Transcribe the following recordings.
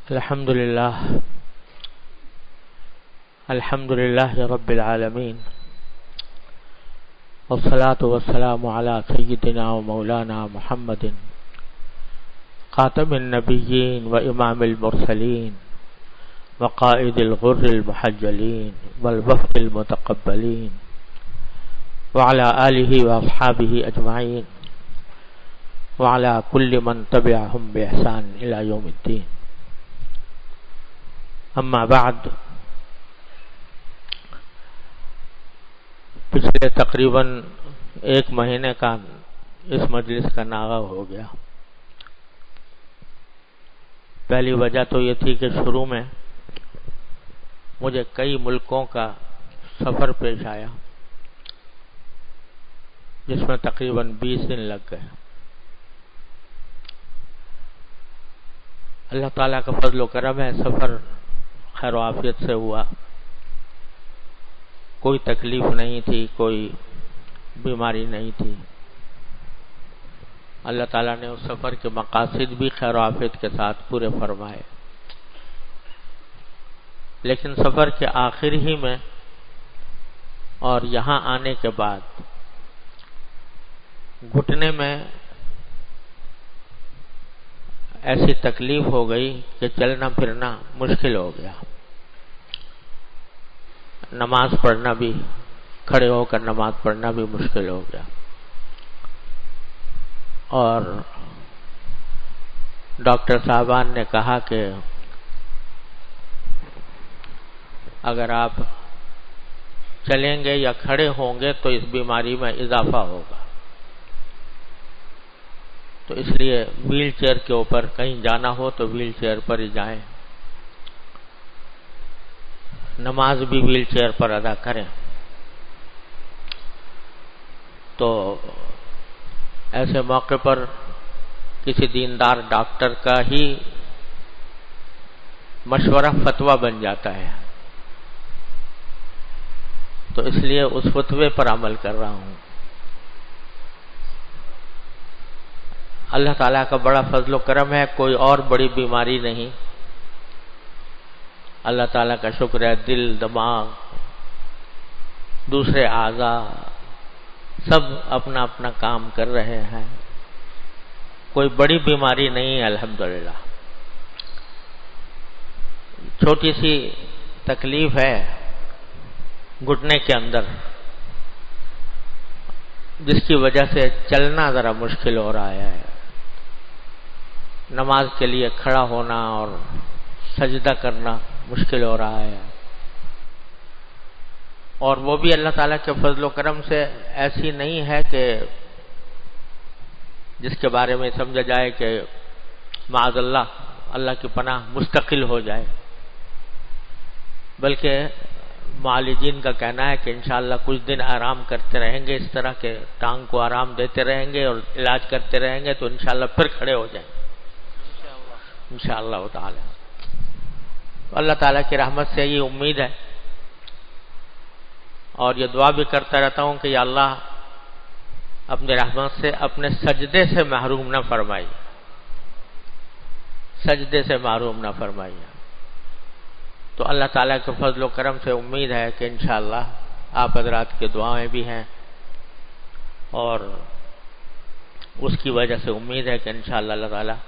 الحمد لله رب العالمين، والصلاة والسلام على سيدنا ومولانا محمد خاتم النبيين وإمام المرسلين وقائد الغر المحجلين والوفد المتقبلين، وعلى آله وأصحابه أجمعين، وعلى كل من تبعهم بإحسان إلى يوم الدين. اما بعد، پچھلے تقریباً ایک مہینے کا اس مجلس کا ناغہ ہو گیا. پہلی وجہ تو یہ تھی کہ شروع میں مجھے کئی ملکوں کا سفر پیش آیا، جس میں تقریباً 20 دن لگ گئے. اللہ تعالیٰ کا فضل و کرم ہے، سفر خیر و عافیت سے ہوا، کوئی تکلیف نہیں تھی، کوئی بیماری نہیں تھی. اللہ تعالیٰ نے اس سفر کے مقاصد بھی خیر و عافیت کے ساتھ پورے فرمائے. لیکن سفر کے آخر ہی میں اور یہاں آنے کے بعد گھٹنے میں ایسی تکلیف ہو گئی کہ چلنا پھرنا مشکل ہو گیا. نماز پڑھنا بھی، کھڑے ہو کر نماز پڑھنا بھی مشکل ہو گیا. اور ڈاکٹر صاحبان نے کہا کہ اگر آپ چلیں گے یا کھڑے ہوں گے تو اس بیماری میں اضافہ ہوگا، تو اس لیے ویل چیئر کے اوپر کہیں جانا ہو تو ویل چیئر پر ہی جائیں، نماز بھی ویل چیئر پر ادا کریں. تو ایسے موقع پر کسی دیندار ڈاکٹر کا ہی مشورہ فتویٰ بن جاتا ہے، تو اس لیے اس فتوے پر عمل کر رہا ہوں. اللہ تعالیٰ کا بڑا فضل و کرم ہے، کوئی اور بڑی بیماری نہیں. اللہ تعالیٰ کا شکر ہے، دل، دماغ، دوسرے اعضاء سب اپنا اپنا کام کر رہے ہیں. کوئی بڑی بیماری نہیں ہے الحمدللہ. چھوٹی سی تکلیف ہے گھٹنے کے اندر، جس کی وجہ سے چلنا ذرا مشکل ہو رہا ہے. نماز کے لیے کھڑا ہونا اور سجدہ کرنا مشکل ہو رہا ہے. اور وہ بھی اللہ تعالیٰ کے فضل و کرم سے ایسی نہیں ہے کہ جس کے بارے میں سمجھا جائے کہ معاذ اللہ کی پناہ مستقل ہو جائے، بلکہ معالجین کا کہنا ہے کہ انشاءاللہ کچھ دن آرام کرتے رہیں گے، اس طرح کے ٹانگ کو آرام دیتے رہیں گے اور علاج کرتے رہیں گے تو انشاءاللہ پھر کھڑے ہو جائیں انشاءاللہ تعالی. اللہ تعالیٰ کی رحمت سے یہ امید ہے، اور یہ دعا بھی کرتا رہتا ہوں کہ یا اللہ اپنے رحمت سے اپنے سجدے سے محروم نہ فرمائیے، سجدے سے محروم نہ فرمائیے. تو اللہ تعالیٰ کے فضل و کرم سے امید ہے کہ انشاءاللہ آپ حضرات کی دعائیں بھی ہیں، اور اس کی وجہ سے امید ہے کہ انشاءاللہ اللہ تعالیٰ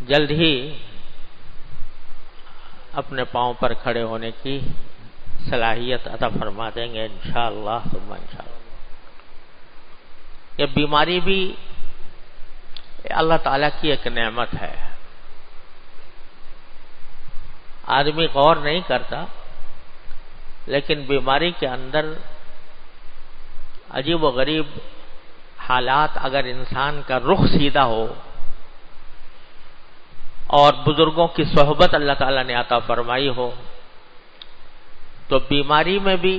جلد ہی اپنے پاؤں پر کھڑے ہونے کی صلاحیت عطا فرما دیں گے انشاءاللہ ثم انشاءاللہ. یہ بیماری بھی اللہ تعالیٰ کی ایک نعمت ہے. آدمی غور نہیں کرتا، لیکن بیماری کے اندر عجیب و غریب حالات، اگر انسان کا رخ سیدھا ہو اور بزرگوں کی صحبت اللہ تعالیٰ نے عطا فرمائی ہو، تو بیماری میں بھی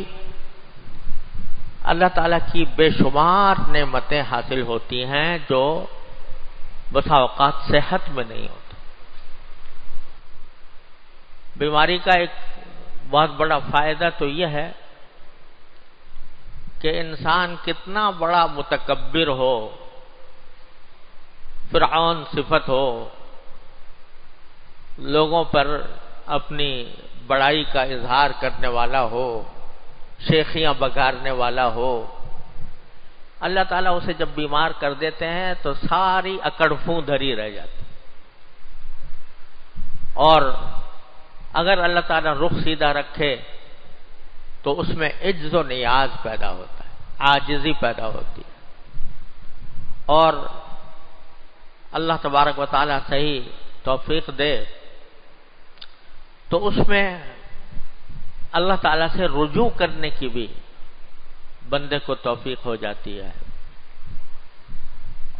اللہ تعالیٰ کی بے شمار نعمتیں حاصل ہوتی ہیں جو بسا اوقات صحت میں نہیں ہوتی. بیماری کا ایک بہت بڑا فائدہ تو یہ ہے کہ انسان کتنا بڑا متکبر ہو، فرعون صفت ہو، لوگوں پر اپنی بڑائی کا اظہار کرنے والا ہو، شیخیاں بگارنے والا ہو، اللہ تعالیٰ اسے جب بیمار کر دیتے ہیں تو ساری اکڑ فوں دھری رہ جاتی، اور اگر اللہ تعالیٰ رخ سیدھا رکھے تو اس میں عجز و نیاز پیدا ہوتا ہے، عاجزی پیدا ہوتی ہے، اور اللہ تبارک و تعالیٰ صحیح توفیق دے تو اس میں اللہ تعالیٰ سے رجوع کرنے کی بھی بندے کو توفیق ہو جاتی ہے،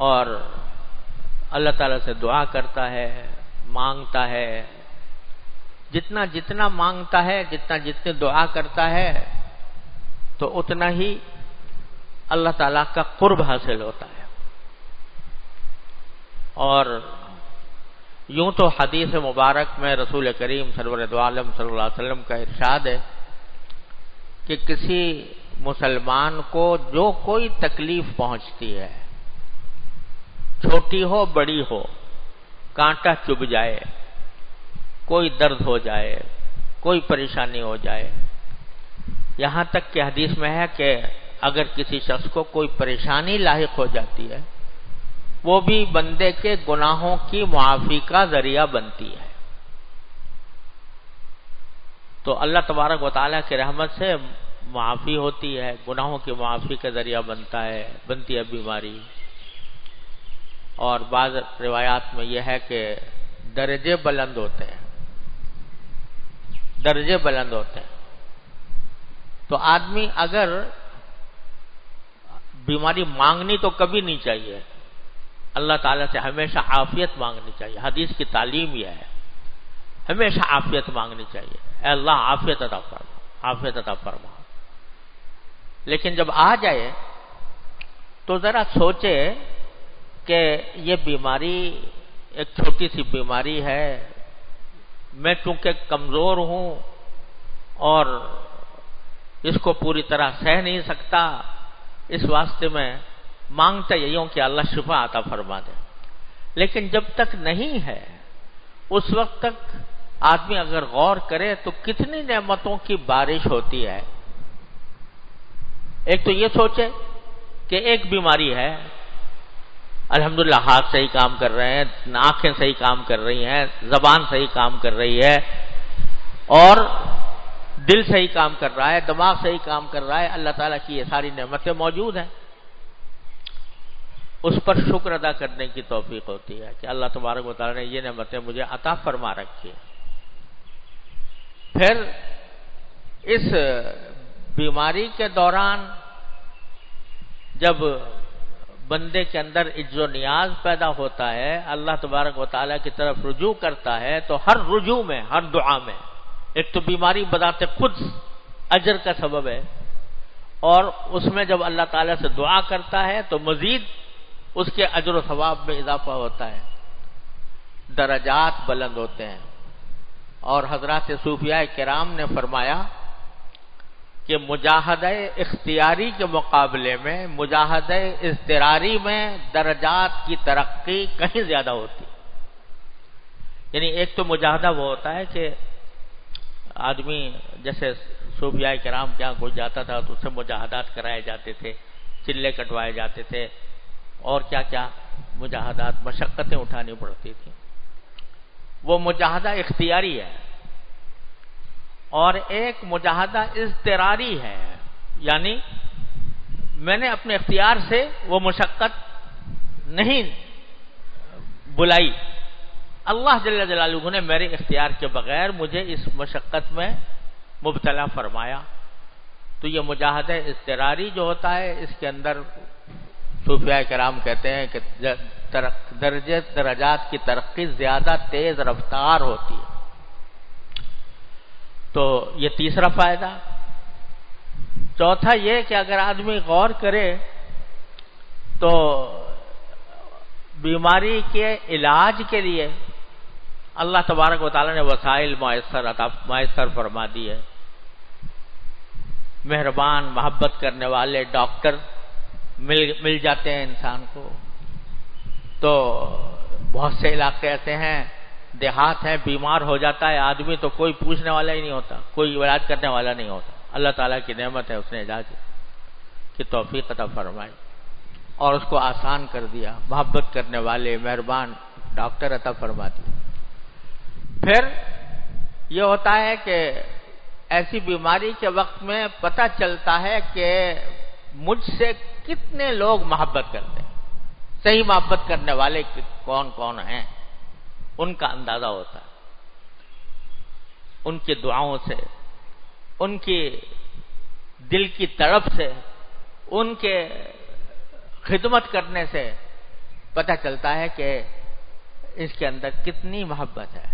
اور اللہ تعالیٰ سے دعا کرتا ہے، مانگتا ہے، جتنا جتنا مانگتا ہے، جتنی دعا کرتا ہے تو اتنا ہی اللہ تعالیٰ کا قرب حاصل ہوتا ہے۔ اور یوں تو حدیث مبارک میں رسول کریم سرور دو عالم صلی اللہ علیہ وسلم کا ارشاد ہے کہ کسی مسلمان کو جو کوئی تکلیف پہنچتی ہے، چھوٹی ہو بڑی ہو، کانٹا چبھ جائے، کوئی درد ہو جائے، کوئی پریشانی ہو جائے، یہاں تک کہ حدیث میں ہے کہ اگر کسی شخص کو کوئی پریشانی لاحق ہو جاتی ہے وہ بھی بندے کے گناہوں کی معافی کا ذریعہ بنتی ہے۔ تو اللہ تبارک و تعالیٰ کی رحمت سے معافی ہوتی ہے، گناہوں کی معافی کا ذریعہ بنتی ہے بیماری۔ اور بعض روایات میں یہ ہے کہ درجے بلند ہوتے ہیں، درجے بلند ہوتے ہیں۔ تو آدمی اگر بیماری مانگنی تو کبھی نہیں چاہیے، اللہ تعالیٰ سے ہمیشہ عافیت مانگنی چاہیے، حدیث کی تعلیم یہ ہے، ہمیشہ عافیت مانگنی چاہیے، اے اللہ عافیت عطا فرما، عافیت عطا فرما۔ لیکن جب آ جائے تو ذرا سوچے کہ یہ بیماری ایک چھوٹی سی بیماری ہے، میں چونکہ کمزور ہوں اور اس کو پوری طرح سہ نہیں سکتا، اس واسطے میں مانگتا یہی ہوں کہ اللہ شفا عطا فرما دے۔ لیکن جب تک نہیں ہے اس وقت تک آدمی اگر غور کرے تو کتنی نعمتوں کی بارش ہوتی ہے۔ ایک تو یہ سوچے کہ ایک بیماری ہے، الحمدللہ ہاتھ صحیح کام کر رہے ہیں، آنکھیں صحیح کام کر رہی ہیں، زبان صحیح کام کر رہی ہے، اور دل صحیح کام کر رہا ہے، دماغ صحیح کام کر رہا ہے، اللہ تعالیٰ کی یہ ساری نعمتیں موجود ہیں۔ اس پر شکر ادا کرنے کی توفیق ہوتی ہے کہ اللہ تبارک و تعالیٰ نے یہ نعمتیں مجھے عطا فرما رکھی ہیں۔ پھر اس بیماری کے دوران جب بندے کے اندر عجز و نیاز پیدا ہوتا ہے، اللہ تبارک و تعالیٰ کی طرف رجوع کرتا ہے، تو ہر رجوع میں، ہر دعا میں، ایک تو بیماری بذات خود اجر کا سبب ہے، اور اس میں جب اللہ تعالیٰ سے دعا کرتا ہے تو مزید اس کے اجر و ثواب میں اضافہ ہوتا ہے، درجات بلند ہوتے ہیں۔ اور حضرات صوفیاء کرام نے فرمایا کہ مجاہدہ اختیاری کے مقابلے میں مجاہدہ اضطراری میں درجات کی ترقی کہیں زیادہ ہوتی ہے۔ یعنی ایک تو مجاہدہ وہ ہوتا ہے کہ آدمی جیسے صوفیاء کرام کے یہاں کوئی جاتا تھا تو اس سے مجاہدات کرائے جاتے تھے، چلے کٹوائے جاتے تھے، اور کیا کیا مجاہدات، مشقتیں اٹھانی پڑتی تھیں۔ وہ مجاہدہ اختیاری ہے، اور ایک مجاہدہ اضطراری ہے، یعنی میں نے اپنے اختیار سے وہ مشقت نہیں بلائی، اللہ جل جلالہ نے میرے اختیار کے بغیر مجھے اس مشقت میں مبتلا فرمایا۔ تو یہ مجاہدہ اضطراری جو ہوتا ہے، اس کے اندر صوفیاء کرام کہتے ہیں کہ درجات کی ترقی زیادہ تیز رفتار ہوتی ہے۔ تو یہ تیسرا فائدہ۔ چوتھا یہ کہ اگر آدمی غور کرے تو بیماری کے علاج کے لیے اللہ تبارک و تعالیٰ نے وسائل میسر فرما دی ہے۔ مہربان محبت کرنے والے ڈاکٹر مل جاتے ہیں انسان کو۔ تو بہت سے علاقے ایسے ہیں دیہات ہیں، بیمار ہو جاتا ہے آدمی تو کوئی پوچھنے والا ہی نہیں ہوتا، کوئی علاج کرنے والا نہیں ہوتا. اللہ تعالیٰ کی نعمت ہے، اس نے علاج کی توفیق عطا فرمائی اور اس کو آسان کر دیا. محبت کرنے والے مہربان ڈاکٹر عطا فرما دیے. پھر یہ ہوتا ہے کہ ایسی بیماری کے وقت میں پتہ چلتا ہے کہ مجھ سے کتنے لوگ محبت کرتے ہیں. صحیح محبت کرنے والے کون کون ہیں ان کا اندازہ ہوتا ہے. ان کی دعاؤں سے، ان کی دل کی تڑپ سے، ان کے خدمت کرنے سے پتہ چلتا ہے کہ اس کے اندر کتنی محبت ہے.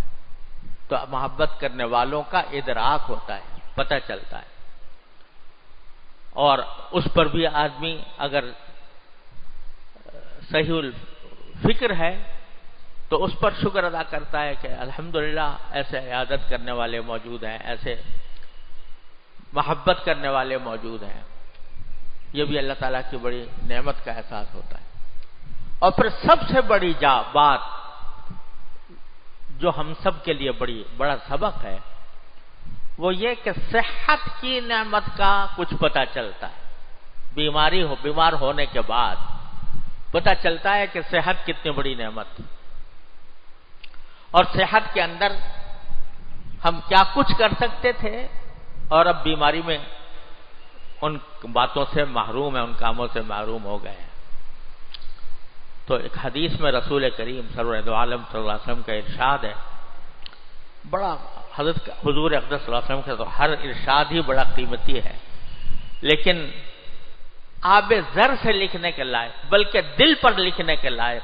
تو محبت کرنے والوں کا ادراک ہوتا ہے، پتہ چلتا ہے. اور اس پر بھی آدمی اگر صحیح الفکر ہے تو اس پر شکر ادا کرتا ہے کہ الحمدللہ ایسے عیادت کرنے والے موجود ہیں، ایسے محبت کرنے والے موجود ہیں. یہ بھی اللہ تعالیٰ کی بڑی نعمت کا احساس ہوتا ہے. اور پھر سب سے بڑی بات جو ہم سب کے لیے بڑا سبق ہے وہ یہ کہ صحت کی نعمت کا کچھ پتہ چلتا ہے. بیمار ہونے کے بعد پتہ چلتا ہے کہ صحت کتنی بڑی نعمت ہے اور صحت کے اندر ہم کیا کچھ کر سکتے تھے اور اب بیماری میں ان باتوں سے محروم ہیں، ان کاموں سے محروم ہو گئے ہیں. تو ایک حدیث میں رسول کریم سرور دو عالم صلی اللہ علیہ وسلم کا ارشاد ہے. بڑا حضور اقدس صلی اللہ علیہ وسلم کا تو ہر ارشاد ہی بڑا قیمتی ہے، لیکن آب زر سے لکھنے کے لائق بلکہ دل پر لکھنے کے لائق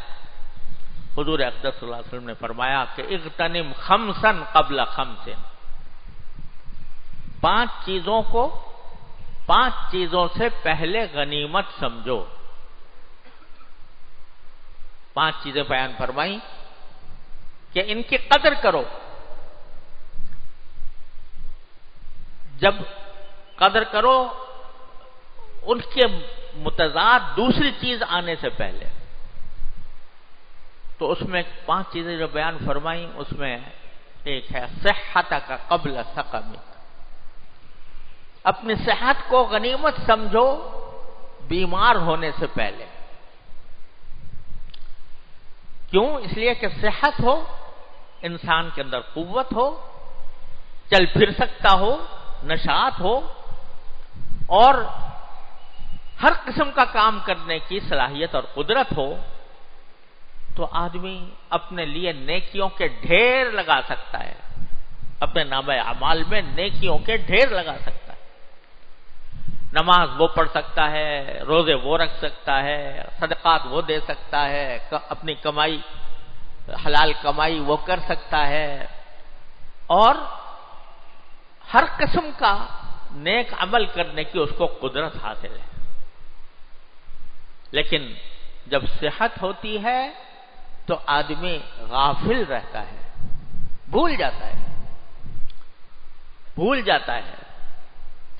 حضور اقدس صلی اللہ علیہ وسلم نے فرمایا کہ اغتنم خمسن قبل خمسن. 5 چیزوں سے پہلے غنیمت سمجھو. 5 چیزیں بیان فرمائی کہ ان کی قدر کرو. جب قدر کرو ان کے متضاد دوسری چیز آنے سے پہلے. تو اس میں 5 چیزیں جو بیان فرمائی اس میں ایک ہے صحتک قبل سقمک. اپنی صحت کو غنیمت سمجھو بیمار ہونے سے پہلے. کیوں؟ اس لیے کہ صحت ہو، انسان کے اندر قوت ہو، چل پھر سکتا ہو، نشاط ہو اور ہر قسم کا کام کرنے کی صلاحیت اور قدرت ہو تو آدمی اپنے لیے نیکیوں کے ڈھیر لگا سکتا ہے. اپنے نامہ اعمال میں نیکیوں کے ڈھیر لگا سکتا ہے. نماز وہ پڑھ سکتا ہے، روزے وہ رکھ سکتا ہے، صدقات وہ دے سکتا ہے، اپنی کمائی حلال کمائی وہ کر سکتا ہے اور ہر قسم کا نیک عمل کرنے کی اس کو قدرت حاصل ہے. لیکن جب صحت ہوتی ہے تو آدمی غافل رہتا ہے، بھول جاتا ہے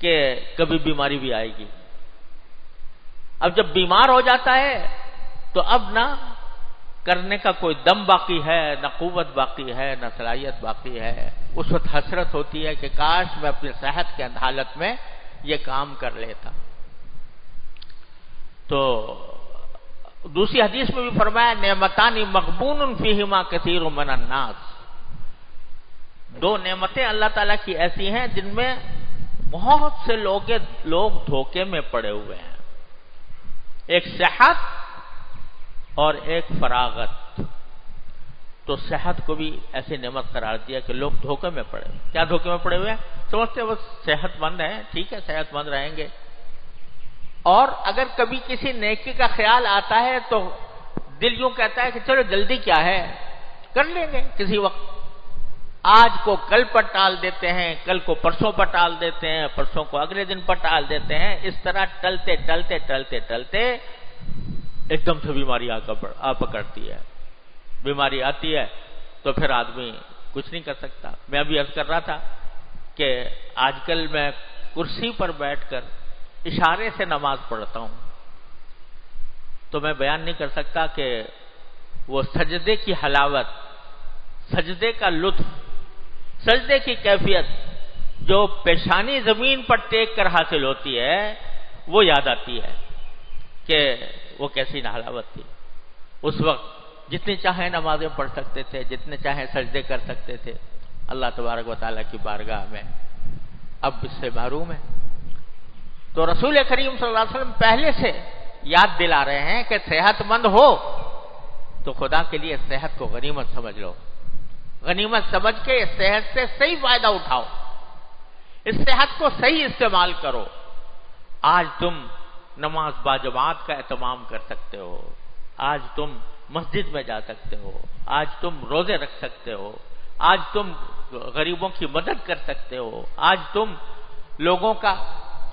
کہ کبھی بیماری بھی آئے گی. اب جب بیمار ہو جاتا ہے تو اب نہ کرنے کا کوئی دم باقی ہے، نہ قوت باقی ہے، نہ صلاحیت باقی ہے. اس وقت حسرت ہوتی ہے کہ کاش میں اپنی صحت کے حالت میں یہ کام کر لیتا. تو دوسری حدیث میں بھی فرمایا نعمتان مغبون فیہما کثیر من الناس. 2 نعمتیں اللہ تعالیٰ کی ایسی ہیں جن میں بہت سے لوگ دھوکے میں پڑے ہوئے ہیں. ایک صحت اور ایک فراغت. تو صحت کو بھی ایسی نعمت قرار دیا کہ لوگ دھوکے میں پڑے. کیا دھوکے میں پڑے ہوئے ہیں؟ سمجھتے وہ صحت مند ہیں، ٹھیک ہے صحت مند رہیں گے، اور اگر کبھی کسی نیکی کا خیال آتا ہے تو دل یوں کہتا ہے کہ چلو جلدی کیا ہے، کر لیں گے کسی وقت. آج کو کل پر ٹال دیتے ہیں، کل کو پرسوں پر ٹال دیتے ہیں، پرسوں کو اگلے دن پر ٹال دیتے ہیں. اس طرح ٹلتے ایک دم سے بیماری آ پکڑتی ہے. بیماری آتی ہے تو پھر آدمی کچھ نہیں کر سکتا. میں ابھی عرض کر رہا تھا کہ آج کل میں کرسی پر بیٹھ کر اشارے سے نماز پڑھتا ہوں تو میں بیان نہیں کر سکتا کہ وہ سجدے کی حلاوت، سجدے کا لطف، سجدے کی کیفیت جو پیشانی زمین پر ٹیک کر حاصل ہوتی ہے وہ یاد آتی ہے کہ وہ کیسی حلاوت تھی۔ اس وقت جتنی چاہے نمازیں پڑھ سکتے تھے، جتنے چاہے سجدے کر سکتے تھے، اللہ تبارک و تعالیٰ کی بارگاہ میں اب اس سے محروم ہے۔ تو رسول کریم صلی اللہ علیہ وسلم پہلے سے یاد دلا رہے ہیں کہ صحت مند ہو تو خدا کے لیے صحت کو غنیمت سمجھ لو، غنیمت سمجھ کے اس صحت سے صحیح فائدہ اٹھاؤ، اس صحت کو صحیح استعمال کرو۔ آج تم نماز باجماعت کا اہتمام کر سکتے ہو، آج تم مسجد میں جا سکتے ہو، آج تم روزے رکھ سکتے ہو، آج تم غریبوں کی مدد کر سکتے ہو، آج تم لوگوں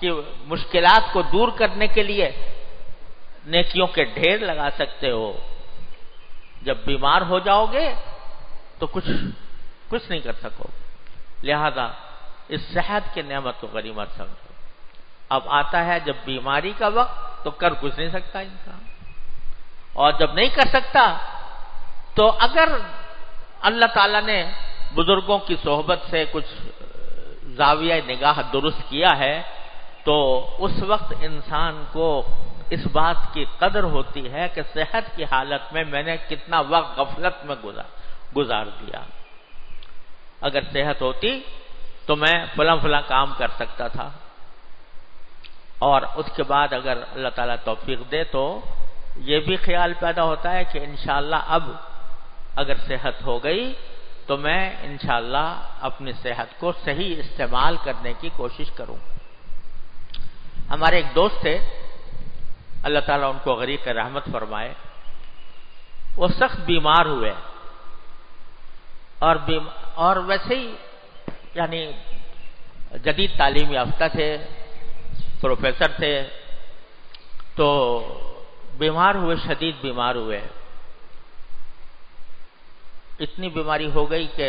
کی مشکلات کو دور کرنے کے لیے نیکیوں کے ڈھیر لگا سکتے ہو۔ جب بیمار ہو جاؤ گے تو کچھ نہیں کر سکو، لہذا اس صحت کی نعمت کو غنیمت سمجھو۔ اب آتا ہے جب بیماری کا وقت تو کر کچھ نہیں سکتا انسان، اور جب نہیں کر سکتا تو اگر اللہ تعالیٰ نے بزرگوں کی صحبت سے کچھ زاویہ نگاہ درست کیا ہے تو اس وقت انسان کو اس بات کی قدر ہوتی ہے کہ صحت کی حالت میں نے کتنا وقت غفلت میں گزار دیا۔ اگر صحت ہوتی تو میں فلاں کام کر سکتا تھا، اور اس کے بعد اگر اللہ تعالیٰ توفیق دے تو یہ بھی خیال پیدا ہوتا ہے کہ انشاءاللہ اب اگر صحت ہو گئی تو میں انشاءاللہ اپنی صحت کو صحیح استعمال کرنے کی کوشش کروں۔ ہمارے ایک دوست تھے، اللہ تعالیٰ ان کو غریق رحمت فرمائے، وہ سخت بیمار ہوئے اور ویسے ہی یعنی جدید تعلیم یافتہ تھے، پروفیسر تھے، تو بیمار ہوئے، شدید بیمار ہوئے، اتنی بیماری ہو گئی کہ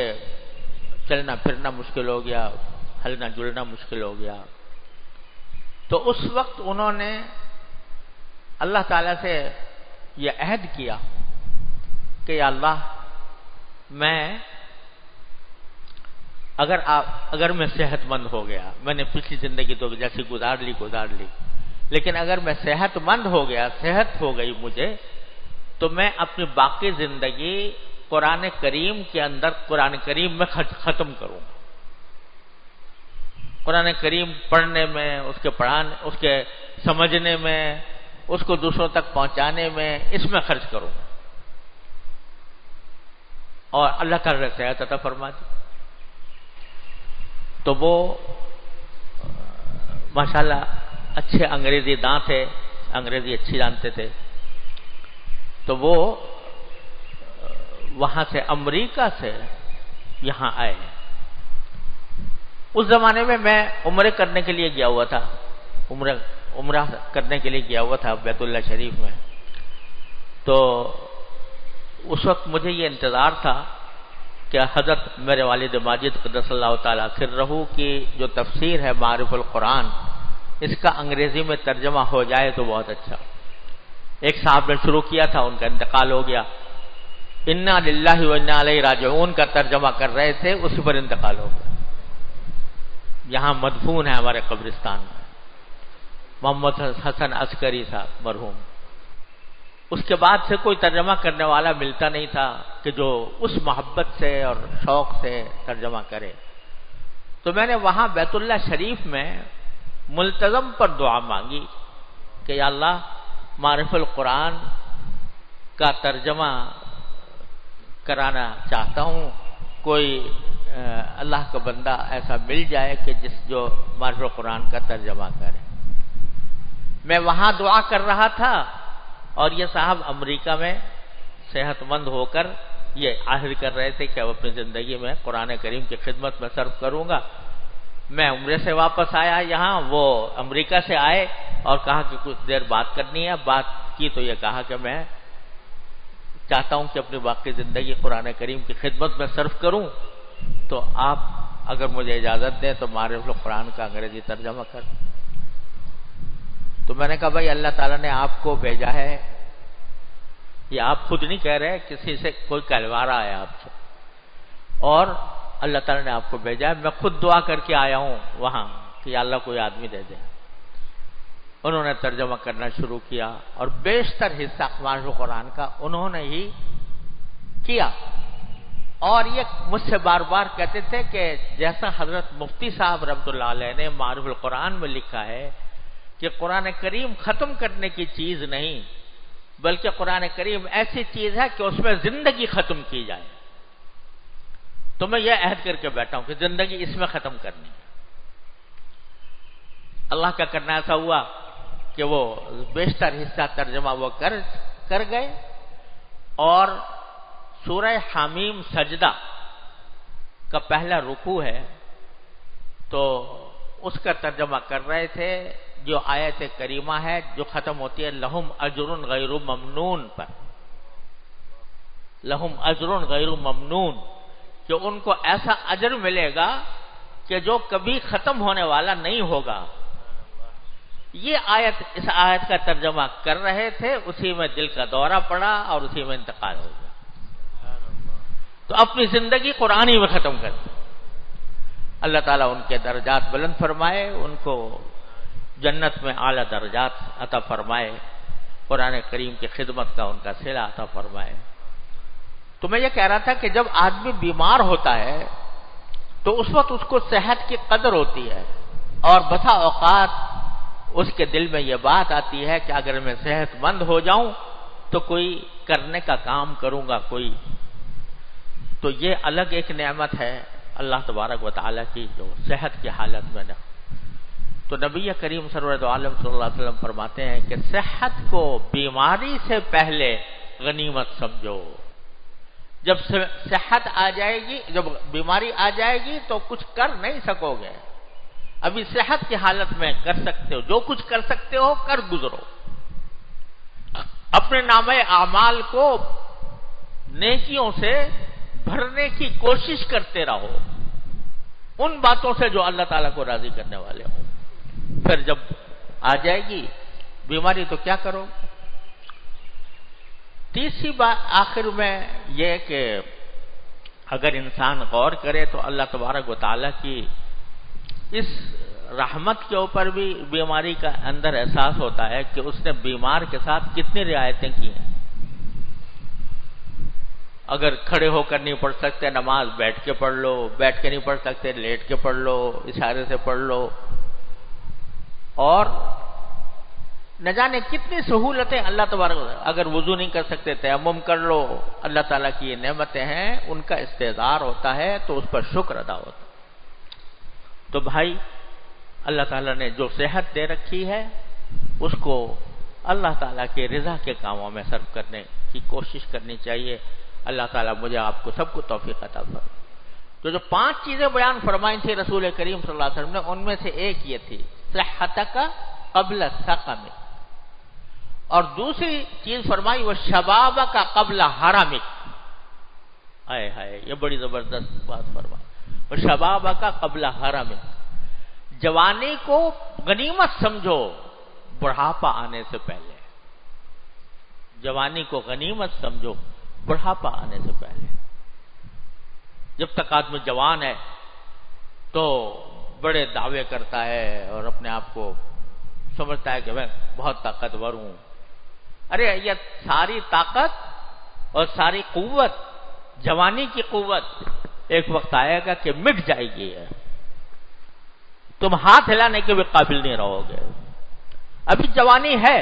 چلنا پھرنا مشکل ہو گیا، ہلنا جلنا مشکل ہو گیا۔ تو اس وقت انہوں نے اللہ تعالیٰ سے یہ عہد کیا کہ یا اللہ، میں اگر میں صحت مند ہو گیا، میں نے پچھلی زندگی تو جیسی گزار لی، لیکن اگر میں صحت مند ہو گیا، صحت ہو گئی مجھے، تو میں اپنی باقی زندگی قرآن کریم کے اندر قرآن کریم میں ختم کروں گا۔ قرآن کریم پڑھنے میں، اس کے پڑھانے، اس کے سمجھنے میں، اس کو دوسروں تک پہنچانے میں، اس میں خرچ کروں گا۔ اور اللہ تعالیٰ نے صحت عطا فرما دی۔ تو وہ ماشاءاللہ اچھے انگریزی داں تھے، انگریزی اچھی جانتے تھے، تو وہ وہاں سے امریکہ سے یہاں آئے۔ اس زمانے میں عمرے کرنے کے لیے گیا ہوا تھا، عمرہ کرنے کے لیے گیا ہوا تھا بیت اللہ شریف میں۔ تو اس وقت مجھے یہ انتظار تھا کہ حضرت میرے والد ماجد قدس اللہ تعالیٰ سرہ کی جو تفسیر ہے معارف القرآن، اس کا انگریزی میں ترجمہ ہو جائے تو بہت اچھا۔ ایک صاحب نے شروع کیا تھا، ان کا انتقال ہو گیا، انا للہ و انا الیہ راجعون کا ترجمہ کر رہے تھے، اسی پر انتقال ہو گیا۔ یہاں مدفون ہے ہمارے قبرستان میں، محمد حسن عسکری صاحب مرحوم۔ اس کے بعد سے کوئی ترجمہ کرنے والا ملتا نہیں تھا کہ جو اس محبت سے اور شوق سے ترجمہ کرے۔ تو میں نے وہاں بیت اللہ شریف میں ملتزم پر دعا مانگی کہ یا اللہ، معرف القرآن کا ترجمہ کرانا چاہتا ہوں، کوئی اللہ کا بندہ ایسا مل جائے کہ جو معرف القرآن کا ترجمہ کرے۔ میں وہاں دعا کر رہا تھا اور یہ صاحب امریکہ میں صحت مند ہو کر یہ عہد کر رہے تھے کہ اب اپنی زندگی میں قرآن کریم کی خدمت میں صرف کروں گا۔ میں عمرے سے واپس آیا یہاں، وہ امریکہ سے آئے اور کہا کہ کچھ دیر بات کرنی ہے۔ بات کی تو یہ کہا کہ میں چاہتا ہوں کہ اپنی باقی زندگی قرآن کریم کی خدمت میں صرف کروں، تو آپ اگر مجھے اجازت دیں تو معرف القرآن کا انگریزی ترجمہ کر۔ تو میں نے کہا بھائی اللہ تعالیٰ نے آپ کو بھیجا ہے، یہ آپ خود نہیں کہہ رہے، کسی سے کوئی کہلوا رہا ہے آپ سے۔ اور اللہ تعالیٰ نے آپ کو بھیجا ہے. میں خود دعا کر کے آیا ہوں وہاں کہ یا اللہ کوئی آدمی دے دے. انہوں نے ترجمہ کرنا شروع کیا اور بیشتر حصہ اقوام قرآن کا انہوں نے ہی کیا. اور یہ مجھ سے بار بار کہتے تھے کہ جیسا حضرت مفتی صاحب رحمۃ اللہ علیہ نے معارف القرآن میں لکھا ہے کہ قرآن کریم ختم کرنے کی چیز نہیں، بلکہ قرآن کریم ایسی چیز ہے کہ اس میں زندگی ختم کی جائے. تو میں یہ عہد کر کے بیٹھا ہوں کہ زندگی اس میں ختم کرنی ہے. اللہ کا کرنا ایسا ہوا کہ وہ بیشتر حصہ ترجمہ وہ کر گئے. اور سورہ حمیم سجدہ کا پہلا رکوع ہے تو اس کا ترجمہ کر رہے تھے، جو آیت کریمہ ہے جو ختم ہوتی ہے لہم اجر غیر ممنون پر. لہم اجر غیر ممنون، کہ ان کو ایسا اجر ملے گا کہ جو کبھی ختم ہونے والا نہیں ہوگا. یہ آیت، اس آیت کا ترجمہ کر رہے تھے، اسی میں دل کا دورہ پڑا اور اسی میں انتقال ہو گیا. تو اپنی زندگی قرآن ہی میں ختم کر دی. اللہ تعالیٰ ان کے درجات بلند فرمائے، ان کو جنت میں اعلیٰ درجات عطا فرمائے، قرآن کریم کی خدمت کا ان کا صلہ عطا فرمائے. تو میں یہ کہہ رہا تھا کہ جب آدمی بیمار ہوتا ہے تو اس وقت اس کو صحت کی قدر ہوتی ہے، اور بسا اوقات اس کے دل میں یہ بات آتی ہے کہ اگر میں صحت مند ہو جاؤں تو کوئی کرنے کا کام کروں گا کوئی. تو یہ الگ ایک نعمت ہے اللہ تبارک و تعالیٰ کی جو صحت کی حالت میں نہ. تو نبی کریم سرور عالم صلی اللہ علیہ وسلم فرماتے ہیں کہ صحت کو بیماری سے پہلے غنیمت سمجھو. جب صحت آ جائے گی، جب بیماری آ جائے گی تو کچھ کر نہیں سکو گے. ابھی صحت کی حالت میں کر سکتے ہو، جو کچھ کر سکتے ہو کر گزرو. اپنے نامہ اعمال کو نیکیوں سے بھرنے کی کوشش کرتے رہو، ان باتوں سے جو اللہ تعالیٰ کو راضی کرنے والے ہوں. پھر جب آ جائے گی بیماری تو کیا کرو. تیسری بات آخر میں یہ کہ اگر انسان غور کرے تو اللہ تبارک و تعالیٰ کی اس رحمت کے اوپر بھی بیماری کا اندر احساس ہوتا ہے کہ اس نے بیمار کے ساتھ کتنی رعایتیں کی ہیں. اگر کھڑے ہو کر نہیں پڑھ سکتے نماز بیٹھ کے پڑھ لو، بیٹھ کے نہیں پڑھ سکتے لیٹ کے پڑھ لو، اشارے سے پڑھ لو. اور نہ جانے کتنی سہولتیں اللہ تبارک، اگر وضو نہیں کر سکتے تیمم کر لو. اللہ تعالیٰ کی یہ نعمتیں ہیں، ان کا استحضار ہوتا ہے تو اس پر شکر ادا ہوتا ہے. تو بھائی اللہ تعالیٰ نے جو صحت دے رکھی ہے اس کو اللہ تعالیٰ کے رضا کے کاموں میں صرف کرنے کی کوشش کرنی چاہیے. اللہ تعالیٰ مجھے آپ کو سب کو توفیق عطا فرمائے. تو جو 5 چیزیں بیان فرمائی تھی رسول کریم صلی اللہ علیہ وسلم نے، ان میں سے ایک یہ تھی صحتک قبل السقم. اور دوسری چیز فرمائی وہ شبابک قبل حرمک. ہائے ہائے، یہ بڑی زبردست بات فرمائی. وہ شبابک قبل حرمک، جوانی کو غنیمت سمجھو بڑھاپا آنے سے پہلے. جوانی کو غنیمت سمجھو بڑھاپا آنے سے پہلے. جب تک آدمی جوان ہے تو بڑے دعوے کرتا ہے اور اپنے آپ کو سمجھتا ہے کہ میں بہت طاقتور ہوں. ارے یہ ساری طاقت اور ساری قوت، جوانی کی قوت ایک وقت آئے گا کہ مٹ جائے گی. تم ہاتھ ہلانے کے بھی قابل نہیں رہو گے. ابھی جوانی ہے،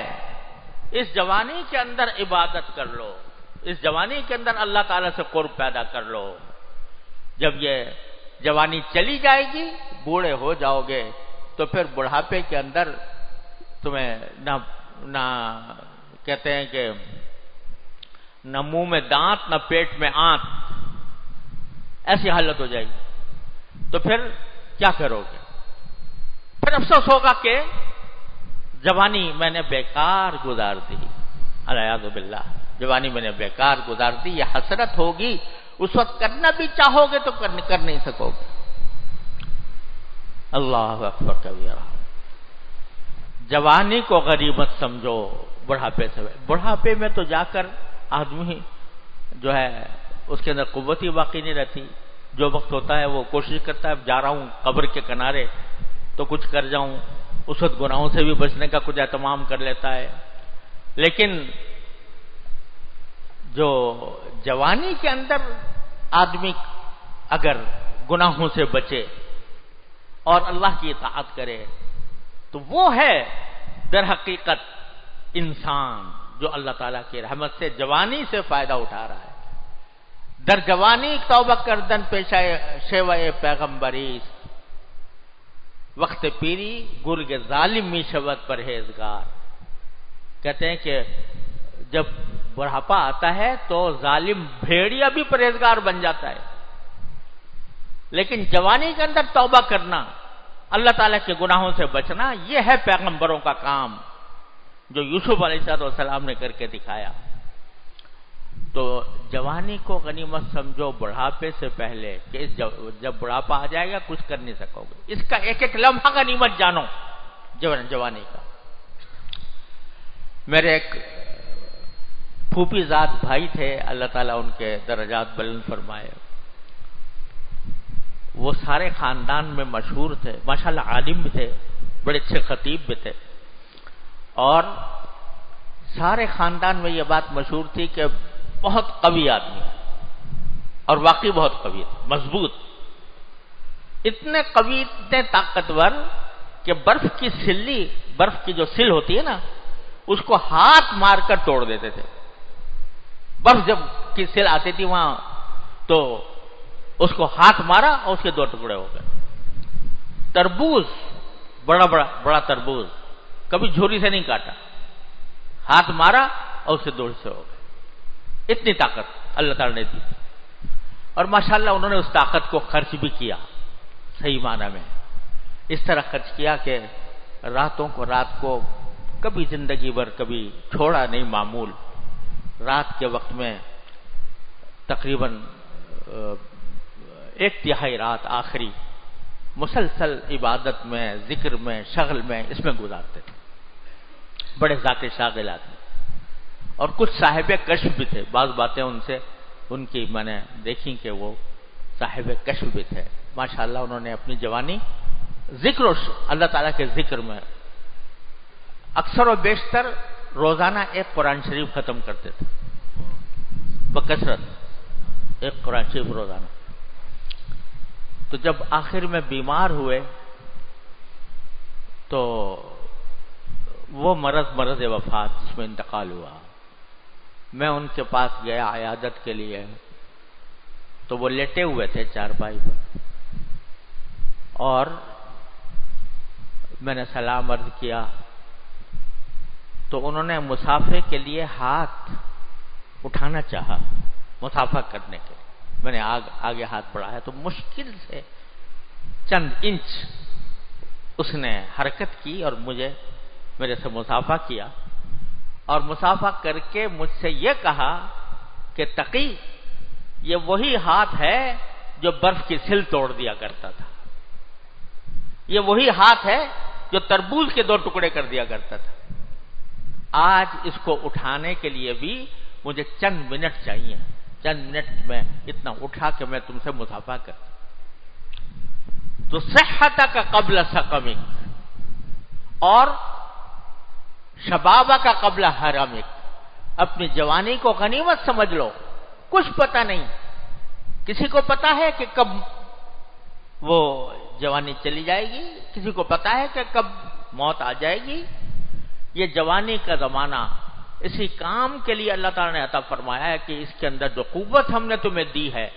اس جوانی کے اندر عبادت کر لو، اس جوانی کے اندر اللہ تعالیٰ سے قرب پیدا کر لو. جب یہ جوانی چلی جائے گی، بوڑھے ہو جاؤ گے تو پھر بڑھاپے کے اندر تمہیں نہ کہتے ہیں کہ نہ منہ میں دانت نہ پیٹ میں آنت، ایسی حالت ہو جائے گی. تو پھر کیا کرو گے؟ پھر افسوس ہوگا کہ جوانی میں نے بیکار گزار دی. الیاذ باللہ، جوانی میں نے بیکار گزار دی. یہ حسرت ہوگی. اس وقت کرنا بھی چاہو گے تو کر نہیں سکو گے. اللہ اکبر کبیرہ. جوانی کو غنیمت سمجھو بڑھاپے سے. بڑھاپے میں تو جا کر آدمی جو ہے اس کے اندر قوت ہی باقی نہیں رہتی. جو وقت ہوتا ہے وہ کوشش کرتا ہے جا رہا ہوں قبر کے کنارے تو کچھ کر جاؤں، اس وقت گناہوں سے بھی بچنے کا کچھ اہتمام کر لیتا ہے. لیکن جو جوانی کے اندر آدمی اگر گناہوں سے بچے اور اللہ کی اطاعت کرے تو وہ ہے در حقیقت انسان جو اللہ تعالیٰ کی رحمت سے جوانی سے فائدہ اٹھا رہا ہے. در جوانی توبہ کردن پیشہ شیوہ پیغمبریست، وقت پیری گرگ ظالم می شود پرہیزگار. کہتے ہیں کہ جب بڑھاپا آتا ہے تو ظالم بھیڑیا بھی پرہیزگار بن جاتا ہے، لیکن جوانی کے اندر توبہ کرنا، اللہ تعالیٰ کے گناہوں سے بچنا، یہ ہے پیغمبروں کا کام جو یوسف علیہ السلام نے کر کے دکھایا. تو جوانی کو غنیمت سمجھو بڑھاپے سے پہلے کہ جب بڑھاپا آ جائے گا کچھ کر نہیں سکو گے. اس کا ایک ایک لمحہ غنیمت جانو جوانی کا. میرے ایک پھوپھی ذات بھائی تھے، اللہ تعالیٰ ان کے درجات بلند فرمائے. وہ سارے خاندان میں مشہور تھے، ماشاءاللہ عالم بھی تھے، بڑے اچھے خطیب بھی تھے، اور سارے خاندان میں یہ بات مشہور تھی کہ بہت قوی آدمی ہے، اور واقعی بہت قوی تھے، مضبوط. اتنے قوی، اتنے طاقتور کہ برف کی جو سل ہوتی ہے نا، اس کو ہاتھ مار کر توڑ دیتے تھے. برف جب کی سل آتی تھی وہاں تو اس کو ہاتھ مارا اور اس کے 2 ٹکڑے ہو گئے. تربوز، بڑا تربوز کبھی جھوری سے نہیں کاٹا، ہاتھ مارا اور اس کے 2 حصے ہو گئے. اتنی طاقت اللہ تعالی نے دی، اور ماشاءاللہ انہوں نے اس طاقت کو خرچ بھی کیا صحیح معنی میں. اس طرح خرچ کیا کہ رات کو کبھی زندگی بھر کبھی چھوڑا نہیں معمول. رات کے وقت میں تقریباً 1/3 رات آخری مسلسل عبادت میں، ذکر میں، شغل میں، اس میں گزارتے تھے. بڑے ذاکر شاغل آدمی، اور کچھ صاحب کشف بھی تھے. بعض باتیں ان کی میں نے دیکھی کہ وہ صاحب کشف بھی تھے. ماشاءاللہ انہوں نے اپنی جوانی ذکر و اللہ تعالیٰ کے ذکر میں اکثر و بیشتر روزانہ ایک قرآن شریف ختم کرتے تھے بکثرت، ایک قرآن شریف روزانہ. تو جب آخر میں بیمار ہوئے تو وہ مرض وفات جس میں انتقال ہوا، میں ان کے پاس گیا عیادت کے لیے. تو وہ لیٹے ہوئے تھے چارپائی پر، اور میں نے سلام عرض کیا تو انہوں نے مسافے کے لیے ہاتھ اٹھانا چاہا، مسافہ کرنے کے لیے. میں نے آگے ہاتھ بڑھایا تو مشکل سے چند انچ اس نے حرکت کی اور میرے سے مسافہ کیا، اور مسافہ کر کے مجھ سے یہ کہا کہ تقی، یہ وہی ہاتھ ہے جو برف کی سل توڑ دیا کرتا تھا، یہ وہی ہاتھ ہے جو تربوز کے 2 ٹکڑے کر دیا کرتا تھا. آج اس کو اٹھانے کے لیے بھی مجھے چند منٹ چاہیے، چند منٹ میں اتنا اٹھا کہ میں تم سے مسافہ کرتا. تو صحتک قبل سقمک اور شبابہ کا قبل حرمک، اپنی جوانی کو غنیمت سمجھ لو. کچھ پتہ نہیں، کسی کو پتا ہے کہ کب وہ جوانی چلی جائے گی، کسی کو پتا ہے کہ کب موت آ جائے گی. یہ جوانی کا زمانہ اسی کام کے لیے اللہ تعالیٰ نے عطا فرمایا ہے کہ اس کے اندر جو قوت ہم نے تمہیں دی ہے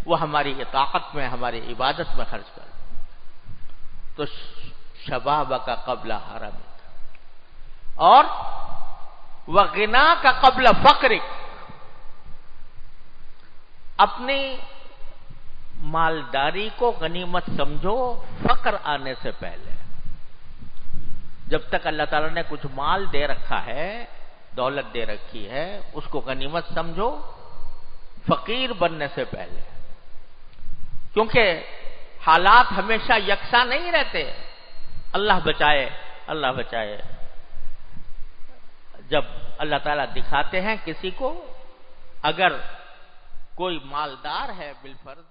وہ ہماری اطاعت میں، ہماری عبادت میں خرچ کر. تو شباب کا قبل حرم اور وغنا کا قبل فقرک، اپنی مالداری کو غنیمت سمجھو فقر آنے سے پہلے. جب تک اللہ تعالیٰ نے کچھ مال دے رکھا ہے، دولت دے رکھی ہے، اس کو غنیمت سمجھو فقیر بننے سے پہلے، کیونکہ حالات ہمیشہ یکساں نہیں رہتے. اللہ بچائے، اللہ بچائے. جب اللہ تعالیٰ دکھاتے ہیں کسی کو، اگر کوئی مالدار ہے بالفرض